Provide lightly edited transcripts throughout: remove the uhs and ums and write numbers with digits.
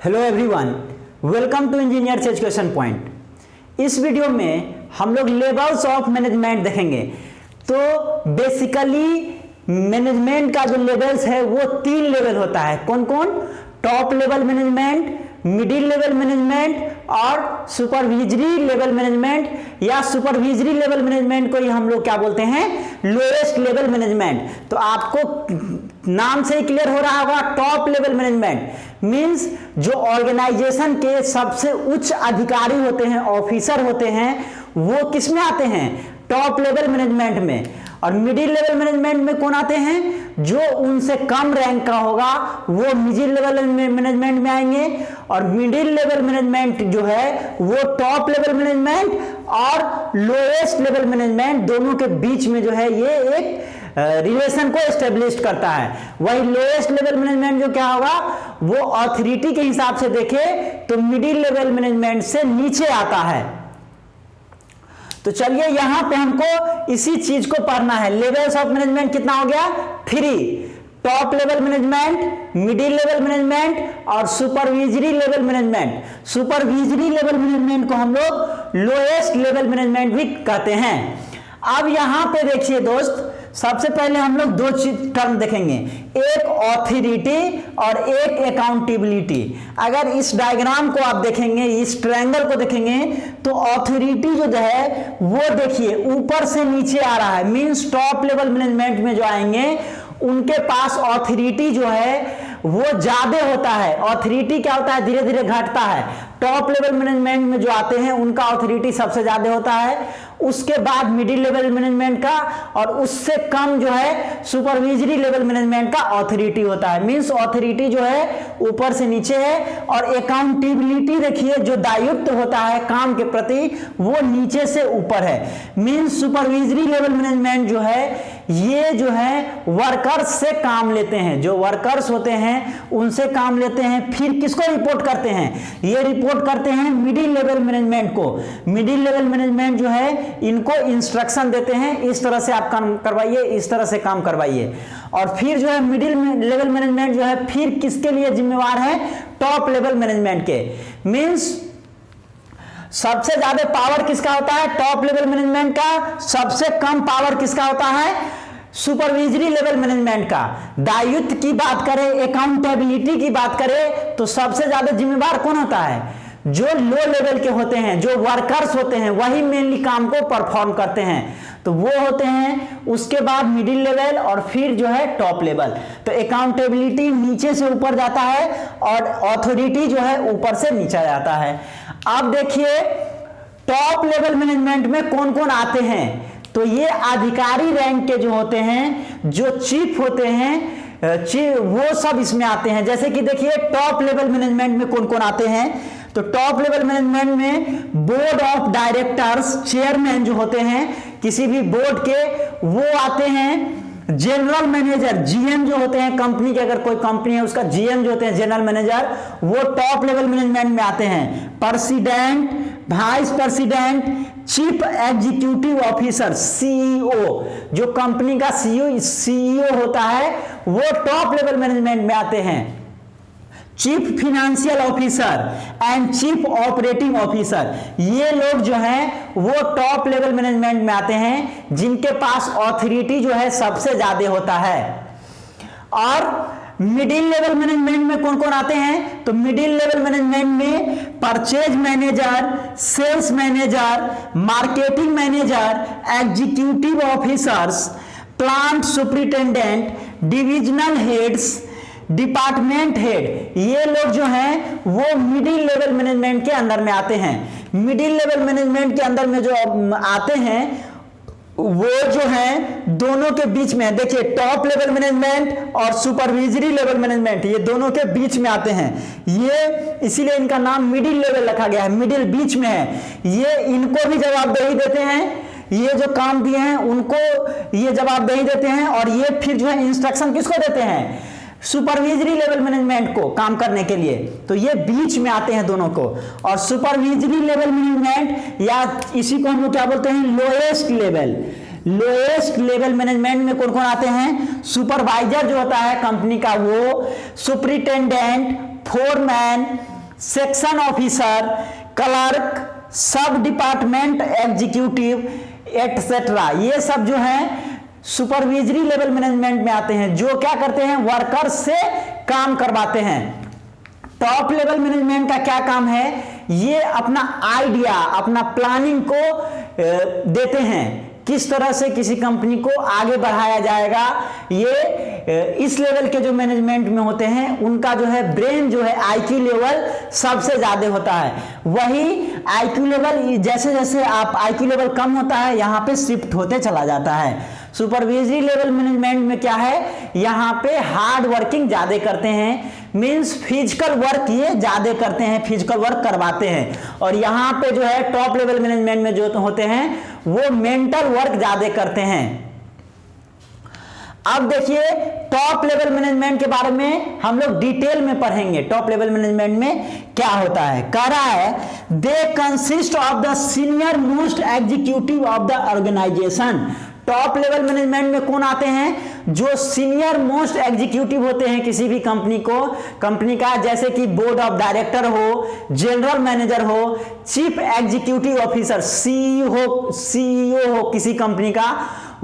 Hello everyone, welcome to engineers education point. इस video में हम लोग लेवल्स ऑफ मैनेजमेंट देखेंगे। तो बेसिकली मैनेजमेंट का जो लेवल्स है वो 3 लेवल होता है। कौन कौन? Top level management, middle level management और सुपरविजरी लेवल मैनेजमेंट, या सुपरविजरी लेवल मैनेजमेंट को ही हम लोग क्या बोलते हैं? Lowest level management. तो आपको नाम से ही क्लियर हो रहा होगा, टॉप लेवल मैनेजमेंट मींस जो ऑर्गेनाइजेशन के सबसे उच्च अधिकारी होते हैं, ऑफिसर होते हैं, वो किस में आते हैं? टॉप लेवल मैनेजमेंट में। और मिडिल लेवल मैनेजमेंट में कौन आते हैं? जो उनसे कम रैंक का होगा वो मिडिल लेवल मैनेजमेंट में आएंगे। और मिडिल लेवल मैनेजमेंट जो है वो टॉप लेवल मैनेजमेंट और लोएस्ट लेवल मैनेजमेंट दोनों के बीच में जो है ये एक रिलेशन को एस्टेब्लिश करता है। वही लोएस्ट लेवल मैनेजमेंट जो क्या होगा वो अथॉरिटी के हिसाब से देखे तो मिडिल लेवल मैनेजमेंट से नीचे आता है। तो चलिए यहां पे हमको इसी चीज को पढ़ना है। लेवल्स ऑफ मैनेजमेंट कितना हो गया? 3। Top level management, middle level management और supervisory level management. Supervisory level management को हम लोग लोएस्ट लेवल मैनेजमेंट भी कहते हैं। अब यहां पे देखिए दोस्त, सबसे पहले हम लोग 2 टर्म देखेंगे, एक ऑथोरिटी और एक अकाउंटेबिलिटी। अगर इस डायग्राम को आप देखेंगे, इस ट्रायंगल को देखेंगे, तो ऑथोरिटी जो है वो देखिए ऊपर से नीचे आ रहा है। मींस टॉप लेवल मैनेजमेंट में जो आएंगे उनके पास ऑथोरिटी जो है वो ज्यादा होता है। ऑथोरिटी क्या होता है? धीरे धीरे घटता है। टॉप लेवल मैनेजमेंट में जो आते हैं उनका ऑथोरिटी सबसे ज्यादा होता है, उसके बाद मिडिल लेवल मैनेजमेंट का, और उससे कम जो है सुपरविजरी लेवल मैनेजमेंट का ऑथोरिटी होता है। मींस ऑथोरिटी जो है ऊपर से नीचे है। और अकाउंटेबिलिटी देखिए जो दायित्व होता है काम के प्रति वो नीचे से ऊपर है। मींस सुपरविजरी लेवल मैनेजमेंट जो है ये जो है वर्कर्स से काम लेते हैं, जो वर्कर्स होते हैं उनसे काम लेते हैं। फिर किसको रिपोर्ट करते हैं? ये रिपोर्ट करते हैं मिडिल लेवल मैनेजमेंट को। मिडिल लेवल मैनेजमेंट जो है इनको इंस्ट्रक्शन देते हैं, इस तरह से आप काम करवाइए, इस तरह से काम करवाइए। और फिर जो है मिडिल लेवल मैनेजमेंट जो है फिर किसके लिए जिम्मेवार है? टॉप लेवल मैनेजमेंट के। मींस सबसे ज्यादा पावर किसका होता है? टॉप लेवल मैनेजमेंट का। सबसे कम पावर किसका होता है? सुपरविजरी लेवल मैनेजमेंट का। दायित्व की बात करें, अकाउंटेबिलिटी की बात करें, तो सबसे ज्यादा जिम्मेवार कौन होता है? जो लो लेवल के होते हैं, जो वर्कर्स होते हैं, वही मेनली काम को परफॉर्म करते हैं, तो वो होते हैं। उसके बाद मिडिल लेवल और फिर जो है टॉप लेवल। तो अकाउंटेबिलिटी नीचे से ऊपर जाता है और अथॉरिटी जो है ऊपर से नीचे जाता है। अब देखिए टॉप लेवल मैनेजमेंट में कौन कौन आते हैं? तो ये अधिकारी रैंक के जो होते हैं, जो चीफ होते हैं, वो सब इसमें आते हैं। जैसे कि देखिए टॉप लेवल मैनेजमेंट में कौन कौन आते हैं? तो टॉप लेवल मैनेजमेंट में बोर्ड ऑफ डायरेक्टर्स, चेयरमैन जो होते हैं किसी भी बोर्ड के, वो आते हैं। जनरल मैनेजर, जीएम जो होते हैं कंपनी के, अगर कोई कंपनी है उसका जीएम जो होते हैं जनरल मैनेजर, वो टॉप लेवल मैनेजमेंट में आते हैं। President, vice president, chief executive officer, CEO, जो कंपनी का सीईओ होता है वो टॉप लेवल मैनेजमेंट में आते हैं। Chief financial officer and chief operating officer, ये लोग जो हैं वो टॉप लेवल मैनेजमेंट में आते हैं, जिनके पास ऑथोरिटी जो है सबसे ज्यादा होता है। और मिडिल लेवल मैनेजमेंट में कौन कौन आते हैं? तो मिडिल लेवल मैनेजमेंट में purchase manager, sales manager, marketing manager, executive officers, plant superintendent, divisional heads, department head, ये लोग जो हैं वो मिडिल लेवल मैनेजमेंट के अंदर में आते हैं। मिडिल लेवल मैनेजमेंट के अंदर में जो आते हैं वो जो है दोनों के बीच में, देखिए टॉप लेवल मैनेजमेंट और सुपरविजरी लेवल मैनेजमेंट ये दोनों के बीच में आते हैं। ये इसीलिए इनका नाम मिडिल लेवल रखा गया है, मिडिल बीच में है। ये इनको भी जवाबदेही देते हैं, ये जो काम दिए हैं उनको ये जवाबदेही देते हैं। और ये फिर जो है इंस्ट्रक्शन किसको देते हैं? सुपरविजरी लेवल मैनेजमेंट को काम करने के लिए। तो ये बीच में आते हैं दोनों को। और सुपरविजरी लेवल मैनेजमेंट या इसी को हम लोग क्या बोलते हैं? Lowest level. Lowest level management में कौन कौन आते हैं? सुपरवाइजर जो होता है कंपनी का वो, superintendent, foreman, section officer, clerk, सब डिपार्टमेंट एग्जीक्यूटिव एटसेट्रा, ये सब जो है सुपरविजरी लेवल मैनेजमेंट में आते हैं, जो क्या करते हैं, वर्कर्स से काम करवाते हैं। टॉप लेवल मैनेजमेंट का क्या काम है, ये अपना आइडिया, अपना प्लानिंग को देते हैं, किस तरह से किसी कंपनी को आगे बढ़ाया जाएगा। ये इस लेवल के जो मैनेजमेंट में होते हैं उनका जो है ब्रेन जो है आईक्यू लेवल सबसे ज्यादा होता है। वही आईक्यू लेवल जैसे जैसे आप आईक्यू लेवल कम होता है यहाँ पे शिफ्ट होते चला जाता है। सुपरविजरी लेवल मैनेजमेंट में क्या है, यहाँ पे हार्ड वर्किंग ज्यादा करते हैं, मींस फिजिकल वर्क ये ज्यादा करते हैं, फिजिकल वर्क करवाते हैं। और यहाँ पे जो है टॉप लेवल मैनेजमेंट में जो होते हैं वो मेंटल वर्क ज्यादा करते हैं। अब देखिए टॉप लेवल मैनेजमेंट के बारे में हम लोग डिटेल में पढ़ेंगे। टॉप लेवल मैनेजमेंट में क्या होता है, कह रहा है they consist of the senior most executive of the organisation. Top level management में कौन आते हैं, जो सीनियर मोस्ट एग्जीक्यूटिव होते हैं किसी भी कंपनी का, जैसे कि बोर्ड ऑफ डायरेक्टर हो, जनरल मैनेजर हो, चीफ एग्जीक्यूटिव ऑफिसर, सीईओ हो किसी कंपनी का,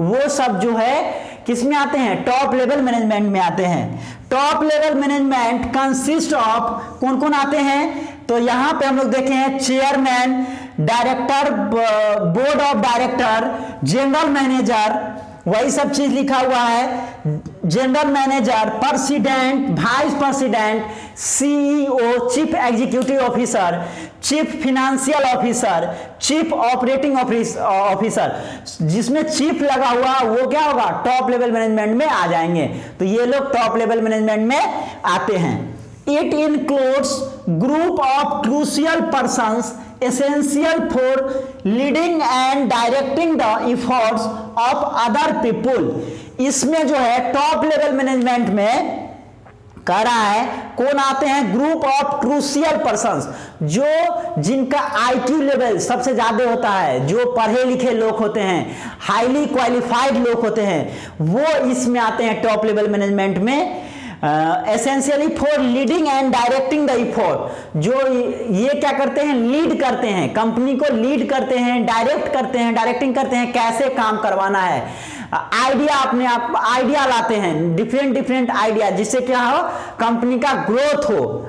वो सब जो है किस में आते हैं, टॉप लेवल मैनेजमेंट में आते हैं। Top level management consist of कौन कौन आते हैं, तो यहां पे हम लोग देखे हैं chairman, director, board of director, general manager, वही सब चीज लिखा हुआ है, general manager, president, vice president, CEO, chief executive officer, chief financial officer, chief operating officer, जिसमें चीफ लगा हुआ वो क्या होगा, टॉप लेवल मैनेजमेंट में आ जाएंगे। तो ये लोग टॉप लेवल मैनेजमेंट में आते हैं। It includes group of crucial persons essential for leading and directing the efforts of other people। इसमें जो है टॉप लेवल मैनेजमेंट में कह रहा है कौन आते हैं, ग्रुप ऑफ क्रूशियल पर्सन्स, जो जिनका आईक्यू लेवल सबसे ज्यादा होता है, जो पढ़े लिखे लोग होते हैं, हाईली क्वालिफाइड लोग होते हैं, वो इसमें आते हैं टॉप लेवल मैनेजमेंट में। Essentially for leading and directing the effort, जो ये क्या करते हैं, लीड करते हैं, कंपनी को लीड करते हैं, डायरेक्ट करते हैं, डायरेक्टिंग करते हैं, कैसे काम करवाना है, आइडिया अपने आप आइडिया लाते हैं, डिफरेंट आइडिया, जिससे क्या हो, कंपनी का ग्रोथ हो।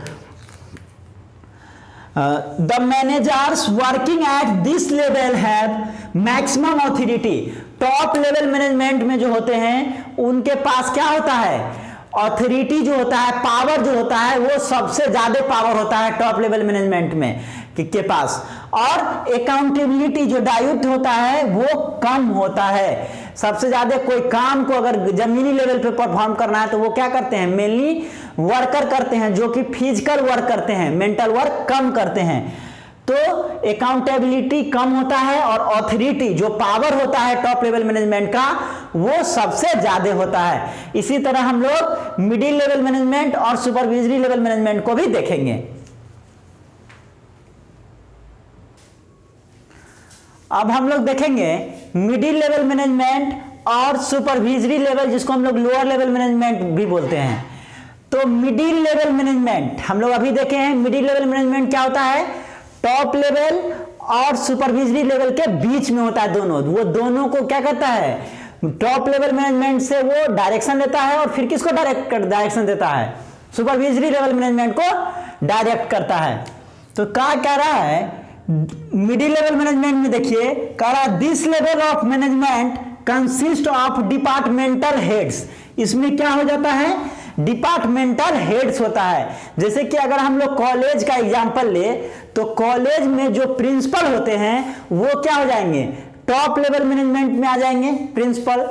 The managers working at this level have maximum authority. Top level management में जो होते हैं उनके पास क्या होता है, ऑथोरिटी जो होता है, पावर जो होता है, वो सबसे ज्यादा पावर होता है टॉप लेवल मैनेजमेंट में के पास। और अकाउंटेबिलिटी जो दायित्व होता है वो कम होता है। सबसे ज्यादा कोई काम को अगर जमीनी लेवल पे परफॉर्म करना है तो वो क्या करते हैं, मेनली वर्कर करते हैं, जो कि फिजिकल वर्क करते हैं, मेंटल वर्क कम करते हैं। तो अकाउंटेबिलिटी कम होता है और ऑथोरिटी जो पावर होता है टॉप लेवल मैनेजमेंट का वो सबसे ज्यादा होता है। इसी तरह हम लोग मिडिल लेवल मैनेजमेंट और सुपरविजरी लेवल मैनेजमेंट को भी देखेंगे। अब हम लोग देखेंगे मिडिल लेवल मैनेजमेंट और सुपरविजरी लेवल, जिसको हम लोग लोअर लेवल मैनेजमेंट भी बोलते हैं। तो मिडिल लेवल मैनेजमेंट हम लोग अभी देखे हैं। मिडिल लेवल मैनेजमेंट क्या होता है, टॉप लेवल और सुपरविजरी लेवल के बीच में होता है दोनों। वो दोनों को क्या करता है, टॉप लेवल मैनेजमेंट से वो डायरेक्शन लेता है और फिर किसको डायरेक्शन देता है, सुपरविजरी लेवल मैनेजमेंट को डायरेक्ट करता है। तो क्या कह रहा है मिडिल लेवल मैनेजमेंट में, देखिए कह रहा है this level of management consist of departmental heads. इसमें क्या हो जाता है, डिपार्टमेंटल हेड्स होता है। जैसे कि अगर हम लोग कॉलेज का एग्जांपल ले तो कॉलेज में जो प्रिंसिपल होते हैं वो क्या हो जाएंगे, टॉप लेवल मैनेजमेंट में आ जाएंगे प्रिंसिपल।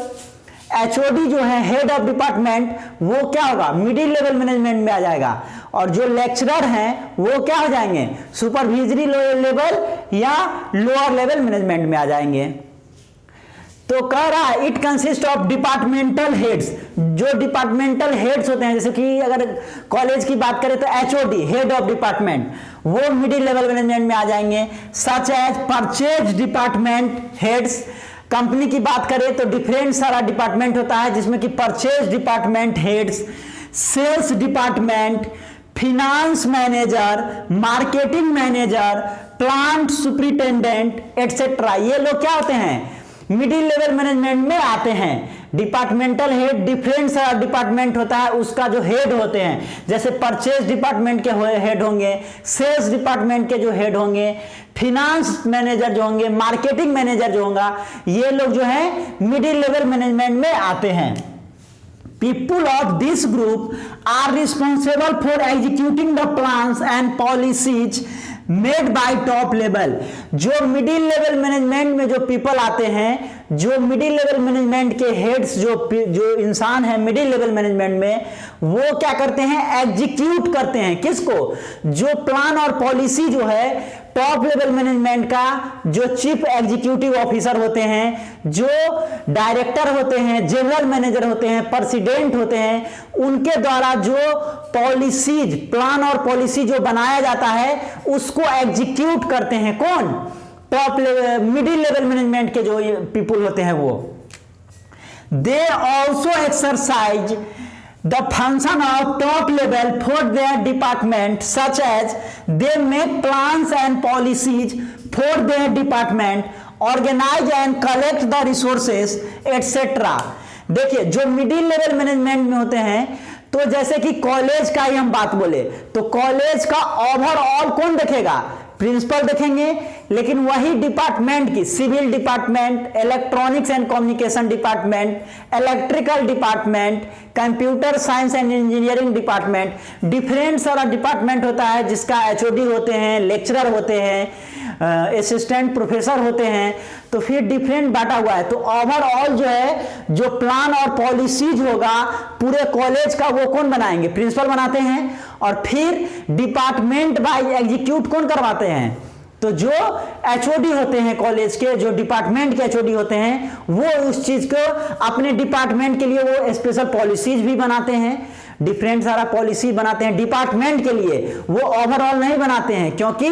एचओडी जो है हेड ऑफ डिपार्टमेंट, वो क्या होगा, मिडिल लेवल मैनेजमेंट में आ जाएगा। और जो लेक्चरर हैं वो क्या हो जाएंगे, सुपरविजरी लेवल या लोअर लेवल मैनेजमेंट में आ जाएंगे। तो कह रहा है it consist of departmental heads. जो डिपार्टमेंटल हेड्स होते हैं, जैसे कि अगर कॉलेज की बात करें तो एचओडी हेड ऑफ डिपार्टमेंट, वो मिडिल लेवल मैनेजमेंट में आ जाएंगे। Such as purchase department heads. Company की बात करें तो डिफरेंट सारा डिपार्टमेंट होता है, जिसमें कि purchase department heads, sales department, finance manager, marketing manager, plant superintendent etcetera, ये लोग क्या होते हैं, मिडिल लेवल मैनेजमेंट में आते हैं। डिपार्टमेंटल हेड, डिफरेंट सारा डिपार्टमेंट होता है, उसका जो हेड होते हैं, जैसे परचेज डिपार्टमेंट के हेड होंगे, सेल्स डिपार्टमेंट के जो हेड होंगे, फिनांस मैनेजर जो होंगे, मार्केटिंग मैनेजर जो होगा, ये लोग जो है मिडिल लेवल मैनेजमेंट में आते हैं। People of this group are responsible for executing the plans and policies made by top level। जो मिडिल लेवल मैनेजमेंट में जो पीपल आते हैं, जो मिडिल लेवल मैनेजमेंट के हेड्स जो इंसान है मिडिल लेवल मैनेजमेंट में, वो क्या करते हैं, एग्जीक्यूट करते हैं। किसको, जो प्लान और पॉलिसी जो है टॉप लेवल मैनेजमेंट का, जो चीफ एग्जीक्यूटिव ऑफिसर होते हैं, जो डायरेक्टर होते हैं, जनरल मैनेजर होते हैं, प्रेसिडेंट होते हैं, उनके द्वारा जो पॉलिसीज, प्लान और पॉलिसी जो बनाया जाता है उसको एग्जीक्यूट करते हैं। कौन, top level middle level management के जो पीपल होते हैं वो। They also exercise the function of top level for their department, such as they make plans and policies for their department, organize and collect the resources etc। देखिए, जो middle level management में होते हैं, तो जैसे कि कॉलेज का ही हम बात बोले तो कॉलेज का ओवरऑल कौन देखेगा, प्रिंसिपल देखेंगे, लेकिन वही डिपार्टमेंट की, civil department, electronics and communication department, electrical department, computer science and engineering department, different सारा डिपार्टमेंट होता है जिसका एचओडी होते हैं, लेक्चरर होते हैं, असिस्टेंट प्रोफेसर होते हैं, तो फिर डिफरेंट बांटा हुआ है। तो ओवरऑल जो है, जो प्लान और पॉलिसीज होगा पूरे कॉलेज का, वो कौन बनाएंगे, प्रिंसिपल बनाते हैं, और फिर डिपार्टमेंट बाय एग्जीक्यूट कौन करवाते हैं, तो जो एचओडी होते हैं कॉलेज के, जो डिपार्टमेंट के एचओडी होते हैं, वो उस चीज को अपने डिपार्टमेंट के लिए वो स्पेशल पॉलिसीज भी बनाते हैं, डिफरेंट सारा पॉलिसी बनाते हैं डिपार्टमेंट के लिए, वो ओवरऑल नहीं बनाते हैं, क्योंकि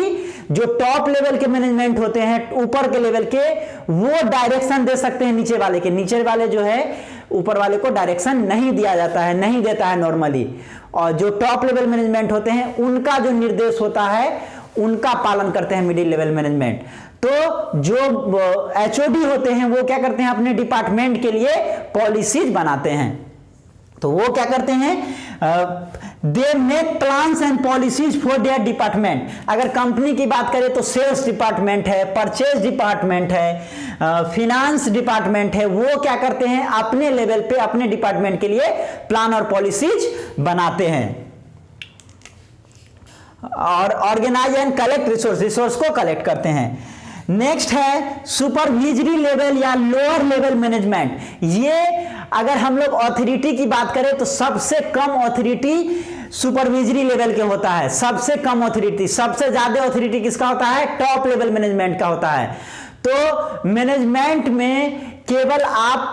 जो टॉप लेवल के मैनेजमेंट होते हैं, ऊपर के लेवल के, वो डायरेक्शन दे सकते हैं नीचे वाले के, नीचे वाले जो है ऊपर वाले को डायरेक्शन नहीं दिया जाता है, नहीं देता है नॉर्मली, और जो टॉप लेवल मैनेजमेंट होते हैं उनका जो निर्देश होता है उनका पालन करते हैं मिडिल लेवल मैनेजमेंट। तो जो एचओडी होते हैं वो क्या करते हैं, अपने डिपार्टमेंट के लिए पॉलिसीज बनाते हैं। तो वो क्या करते हैं, they make plans and policies for their department. अगर कंपनी की बात करें तो सेल्स डिपार्टमेंट है, परचेज डिपार्टमेंट है, फिनांस डिपार्टमेंट है, वो क्या करते हैं, अपने लेवल पे अपने डिपार्टमेंट के लिए प्लान और पॉलिसीज बनाते हैं। और ऑर्गेनाइज एंड कलेक्ट रिसोर्स को कलेक्ट करते हैं। नेक्स्ट है सुपरवाइजरी लेवल या लोअर लेवल मैनेजमेंट। ये अगर हम लोग अथॉरिटी की बात करें तो सबसे कम अथॉरिटी सुपरवाइजरी लेवल के होता है, सबसे कम अथॉरिटी। सबसे ज्यादा अथॉरिटी किसका होता है, टॉप लेवल मैनेजमेंट का होता है। तो मैनेजमेंट में केवल आप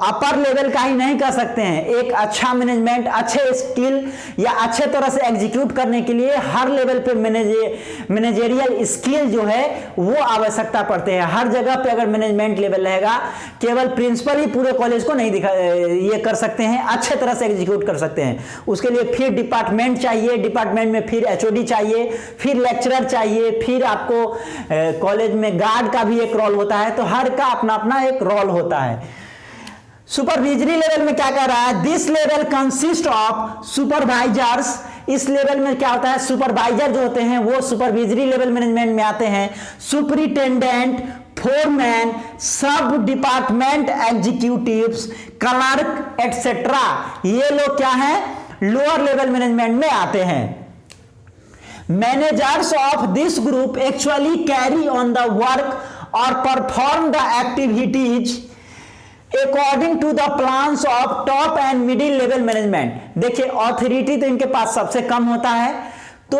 अपर लेवल का ही नहीं कर सकते हैं, एक अच्छा मैनेजमेंट, अच्छे स्किल या अच्छे तरह से एग्जीक्यूट करने के लिए हर लेवल पे मैनेजरियल स्किल जो है वो आवश्यकता पड़ते हैं। हर जगह पे अगर मैनेजमेंट लेवल रहेगा, केवल प्रिंसिपल ही पूरे कॉलेज को नहीं ये कर सकते हैं, अच्छे तरह से एग्जीक्यूट कर सकते हैं। उसके लिए फिर डिपार्टमेंट चाहिए, डिपार्टमेंट में फिर एचओडी चाहिए, फिर लेक्चरर चाहिए, फिर आपको कॉलेज में गार्ड का भी एक रोल होता है। तो हर का अपना अपना एक रोल होता है। सुपरवाइजरी लेवल में क्या कर रहा है, this level consist of supervisors. इस लेवल में क्या होता है, सुपरवाइजर जो होते हैं वो सुपरवाइजरी लेवल मैनेजमेंट में आते हैं। सुपरिटेंडेंट, फोरमैन, सब डिपार्टमेंट एग्जीक्यूटिव्स, क्लर्क एटसेट्रा, ये लोग क्या है, लोअर लेवल मैनेजमेंट में आते हैं। Managers of this group actually carry on the work or perform the activities according to the plans of top and middle level management। देखिए authority तो इनके पास सबसे कम होता है, तो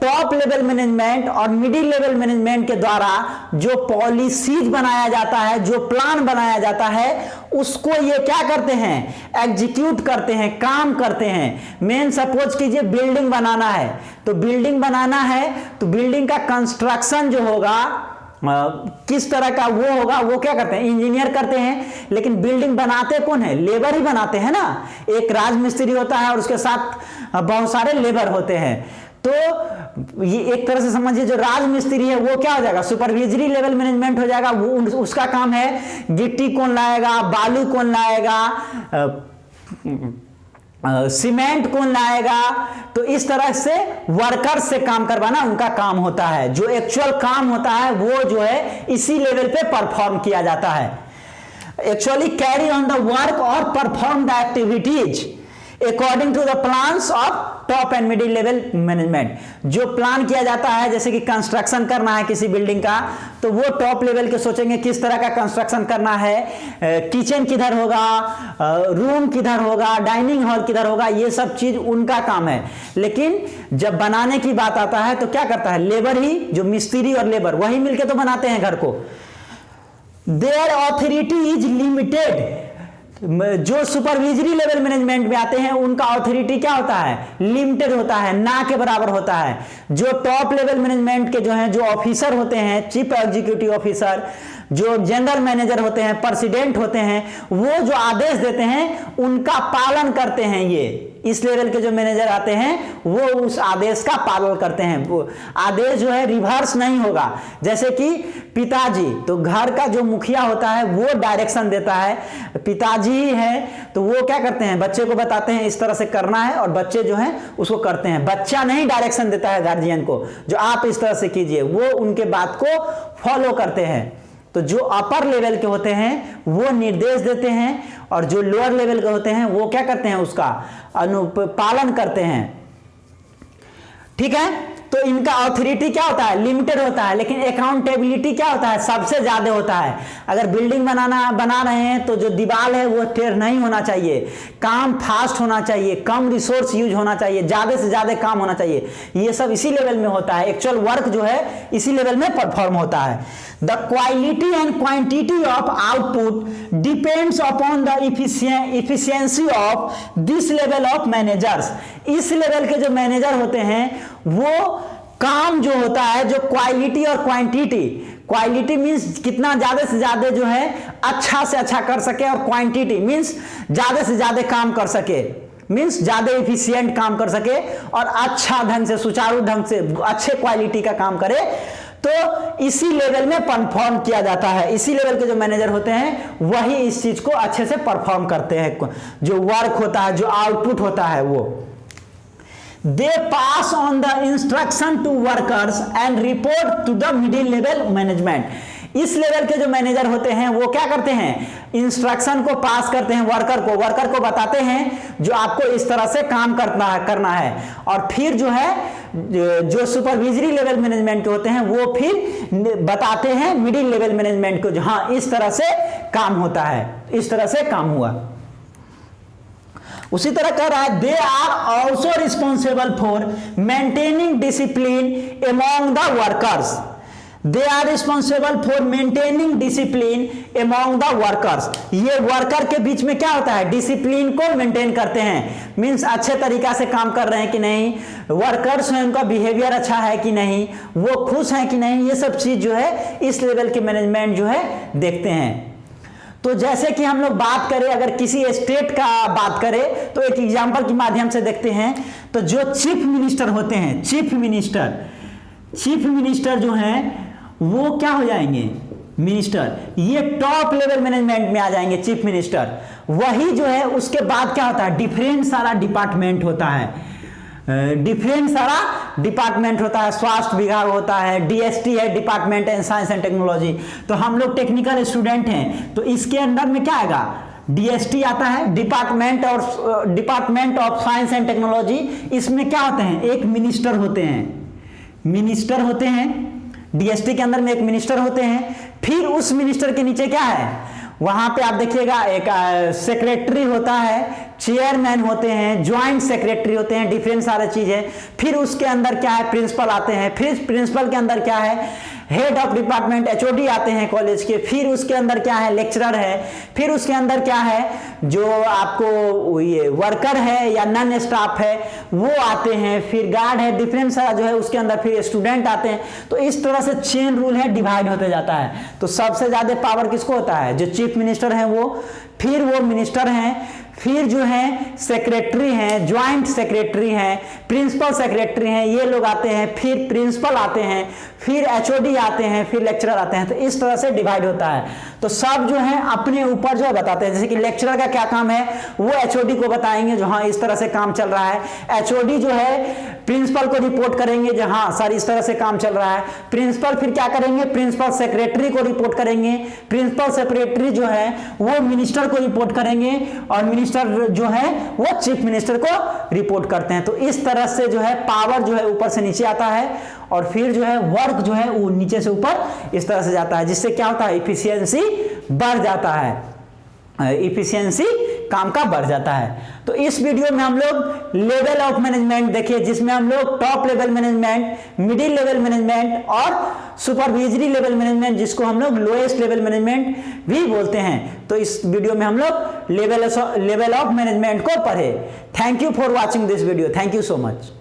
टॉप लेवल मैनेजमेंट और मिडिल लेवल मैनेजमेंट के द्वारा जो पॉलिसीज बनाया जाता है, जो प्लान बनाया जाता है, उसको ये क्या करते हैं, एग्जीक्यूट करते हैं, काम करते हैं। मेन सपोज कीजिए बिल्डिंग बनाना है, तो बिल्डिंग बनाना है तो बिल्डिंग का कंस्ट्रक्शन जो होगा किस तरह का वो होगा, वो क्या करते हैं, इंजीनियर करते हैं। लेकिन बिल्डिंग बनाते कौन है, लेबर ही बनाते हैं ना। एक राजमिस्त्री होता है और उसके साथ बहुत सारे लेबर होते हैं। तो ये एक तरह से समझिए जो राजमिस्त्री है वो क्या हो जाएगा, सुपरवाइजरी लेवल मैनेजमेंट हो जाएगा। वो उसका काम है गिट्टी कौन लाएगा, बालू कौन लाएगा, सीमेंट कौन लाएगा। तो इस तरह से वर्कर से काम करवाना उनका काम होता है। जो एक्चुअल काम होता है वो जो है इसी लेवल पे परफॉर्म किया जाता है। Actually carry on the work और perform the activities according to the plans of top and middle level management. जो प्लान किया जाता है, जैसे कि कंस्ट्रक्शन करना है किसी बिल्डिंग का, तो वो टॉप लेवल के सोचेंगे किस तरह का कंस्ट्रक्शन करना है, किचन किधर होगा, रूम किधर होगा, डाइनिंग हॉल किधर होगा, ये सब चीज उनका काम है। लेकिन जब बनाने की बात आता है तो क्या करता है, लेबर ही, जो मिस्त्री और लेबर वही मिलकर तो बनाते हैं घर को। Their authority is limited. जो सुपरवाइजरी लेवल मैनेजमेंट में आते हैं उनका अथॉरिटी क्या होता है, लिमिटेड होता है, ना के बराबर होता है। जो टॉप लेवल मैनेजमेंट के जो हैं, जो ऑफिसर होते हैं, चीफ एग्जीक्यूटिव ऑफिसर, जो जनरल मैनेजर होते हैं, प्रेसिडेंट होते हैं, वो जो आदेश देते हैं उनका पालन करते हैं। ये इस लेवल के जो मैनेजर आते हैं वो उस आदेश का पालन करते हैं। वो आदेश जो है रिवर्स नहीं होगा। जैसे कि पिताजी, तो घर का जो मुखिया होता है वो डायरेक्शन देता है, पिताजी ही है, तो वो क्या करते हैं, बच्चे को बताते हैं इस तरह से करना है और बच्चे जो हैं उसको करते हैं। बच्चा नहीं डायरेक्शन देता है गार्जियन को, जो आप इस तरह से कीजिए, वो उनके बात को फॉलो करते हैं। तो जो अपर लेवल के होते हैं वो निर्देश देते हैं और जो लोअर लेवल के होते हैं वो क्या करते हैं, उसका अनुपालन करते हैं। ठीक है, तो इनका अथॉरिटी क्या होता है, लिमिटेड होता है। लेकिन अकाउंटेबिलिटी क्या होता है, सबसे ज्यादा होता है। अगर बिल्डिंग बना रहे हैं तो जो दीवार है वो टेढ़ नहीं होना चाहिए, काम फास्ट होना चाहिए, कम रिसोर्स यूज होना चाहिए, ज्यादा से ज्यादा काम होना चाहिए। ये सब इसी लेवल में होता है। एक्चुअल वर्क जो है इसी लेवल में परफॉर्म होता है। The quality and quantity of output depends upon the efficiency of this level of managers. इस लेवल के जो मैनेजर होते हैं वो काम जो होता है, जो क्वालिटी और क्वांटिटी, क्वालिटी मींस कितना ज्यादा से ज्यादा जो है अच्छा से अच्छा कर सके, और क्वांटिटी मींस ज्यादा से ज्यादा काम कर सके, मींस ज्यादा इफिशिएंट काम कर सके और अच्छा ढंग से, सुचारू ढंग से, अच्छे क्वालिटी का काम करे। तो इसी लेवल में परफॉर्म किया जाता है। इसी लेवल के जो मैनेजर होते हैं वही इस चीज को अच्छे से परफॉर्म करते हैं। जो वर्क होता है, जो आउटपुट होता है, वो they pass on the instruction to workers and report to the middle level management। इस लेवल के जो मैनेजर होते हैं वो क्या करते हैं, इंस्ट्रक्शन को पास करते हैं वर्कर को बताते हैं जो आपको इस तरह से काम करना है। और फिर जो है जो सुपरवाइजरी लेवल मैनेजमेंट के होते हैं वो फिर बताते हैं मिडिल लेवल मैनेजमेंट को, जो हाँ इस तरह से काम होता है, इस तरह से काम हुआ। उसी तरह कह रहा है, they are also responsible for maintaining discipline among the workers. They are responsible for maintaining discipline among the workers. ये वर्कर के बीच में क्या होता है, डिसिप्लिन को मेंटेन करते हैं। मींस अच्छे तरीका से काम कर रहे हैं कि नहीं, वर्कर्स हैं उनका बिहेवियर अच्छा है कि नहीं, वो खुश हैं कि नहीं, ये सब चीज जो है इस लेवल के मैनेजमेंट जो है देखते हैं। तो जैसे कि हम लोग बात करें, अगर किसी स्टेट का बात करें तो एक एग्जांपल के माध्यम से देखते हैं। तो जो चीफ मिनिस्टर होते हैं, चीफ मिनिस्टर जो हैं वो क्या हो जाएंगे, मिनिस्टर, ये टॉप लेवल मैनेजमेंट में आ जाएंगे चीफ मिनिस्टर। वही जो है उसके बाद क्या होता है, डिफरेंट सारा डिपार्टमेंट होता है, डिफरेंट सारा डिपार्टमेंट होता है, स्वास्थ्य विभाग होता है, डीएसटी है, department and science and technology. तो हम लोग टेक्निकल स्टूडेंट हैं तो इसके अंदर में क्या आएगा, डीएसटी आता है, department of science and technology. इसमें क्या होते हैं, एक मिनिस्टर होते हैं, डीएसटी के अंदर में एक मिनिस्टर होते हैं। फिर उस मिनिस्टर के नीचे क्या है, वहां पे आप देखिएगा एक सेक्रेटरी होता है, चेयरमैन होते हैं, ज्वाइंट सेक्रेटरी होते हैं, डिफरेंट सारे चीज है। फिर उसके अंदर क्या है, प्रिंसिपल आते हैं। फिर प्रिंसिपल के अंदर क्या है, हेड ऑफ डिपार्टमेंट एचओडी आते हैं कॉलेज के, फिर उसके अंदर क्या है लेक्चरर है, फिर उसके अंदर क्या है जो आपको ये वर्कर है या नॉन स्टाफ है वो आते हैं, फिर गार्ड है, डिफरेंस जो है उसके अंदर फिर स्टूडेंट आते हैं। तो इस तरह से चेन रूल है, डिवाइड होते जाता है। तो सबसे ज्यादा पावर किसको होता है, जो चीफ मिनिस्टर है वो, फिर वो मिनिस्टर हैं, फिर जो है सेक्रेटरी हैं, ज्वाइंट सेक्रेटरी हैं, प्रिंसिपल सेक्रेटरी हैं, ये लोग आते हैं, फिर प्रिंसिपल आते हैं, फिर एचओडी आते हैं, फिर लेक्चरर आते हैं। तो इस तरह से डिवाइड होता है। तो सब जो है अपने ऊपर जो है बताते हैं, जैसे कि लेक्चरर का क्या काम है वो एचओडी को बताएंगे जो हाँ इस तरह से काम चल रहा है। एचओडी जो है प्रिंसिपल को रिपोर्ट करेंगे जो हाँ सर इस तरह से काम चल रहा है। प्रिंसिपल फिर क्या करेंगे, प्रिंसिपल सेक्रेटरी को रिपोर्ट करेंगे। प्रिंसिपल सेक्रेटरी जो है वो मिनिस्टर को रिपोर्ट करेंगे और मिनिस्टर जो है वो चीफ मिनिस्टर को रिपोर्ट करते हैं। तो इस तरह से जो है पावर जो है ऊपर से नीचे आता है और फिर जो है वर्क जो है वो नीचे से ऊपर इस तरह से जाता है, जिससे क्या होता है इफिशियंसी बढ़ जाता है, इफिशियंसी काम का बढ़ जाता है। तो इस वीडियो में हम लोग लेवल ऑफ मैनेजमेंट देखिए, जिसमें हम लोग top level management, middle level management और सुपरवाइजरी लेवल मैनेजमेंट, जिसको हम लोग लोएस्ट लेवल मैनेजमेंट भी बोलते हैं। तो इस वीडियो में हम लोग लेवल ऑफ मैनेजमेंट को पढ़े। Thank you for watching this video, thank you so much.